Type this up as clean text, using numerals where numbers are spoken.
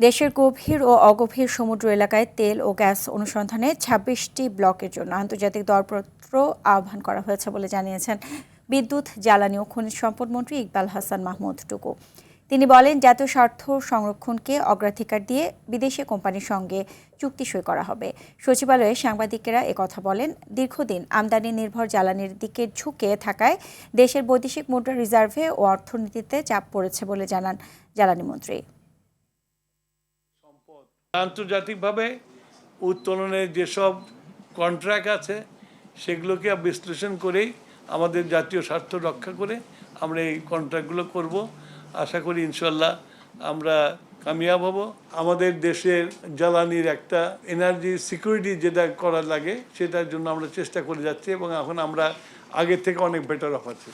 দেশের গভীর ও অগভীর সমুদ্র এলাকায় তেল ও গ্যাস অনুসন্ধানে ২৬টি ব্লকের জন্য আন্তর্জাতিক দরপত্র আহ্বান করা হয়েছে বলে জানিয়েছেন বিদ্যুৎ, জ্বালানি ও খনিজ সম্পদ মন্ত্রী ইকবাল হাসান মাহমুদ টুকু। তিনি বলেন, জাতীয় স্বার্থ সংরক্ষণকে অগ্রাধিকার দিয়ে বিদেশি কোম্পানির সঙ্গে চুক্তি সই করা হবে। সচিবালয়ে সাংবাদিকেরা একথা বলেন। দীর্ঘদিন আমদানি নির্ভর জ্বালানির দিকে ঝুঁকে থাকায় দেশের বৈদেশিক মুদ্রা রিজার্ভে ও অর্থনীতিতে চাপ পড়েছে বলে জানান জ্বালানি মন্ত্রী। আন্তর্জাতিকভাবে উত্তোলনের যেসব কন্ট্রাক্ট আছে সেগুলোকে বিশ্লেষণ করেই আমাদের জাতীয় স্বার্থ রক্ষা করে আমরা এই কন্ট্রাক্টগুলো করব। আশা করি ইনশাল্লাহ আমরা কামিয়াব হব। আমাদের দেশের জ্বালানির একটা এনার্জি সিকিউরিটি যেটা করা লাগে সেটার জন্য আমরা চেষ্টা করে যাচ্ছি এবং এখন আমরা আগের থেকে অনেক বেটার অফ আছি।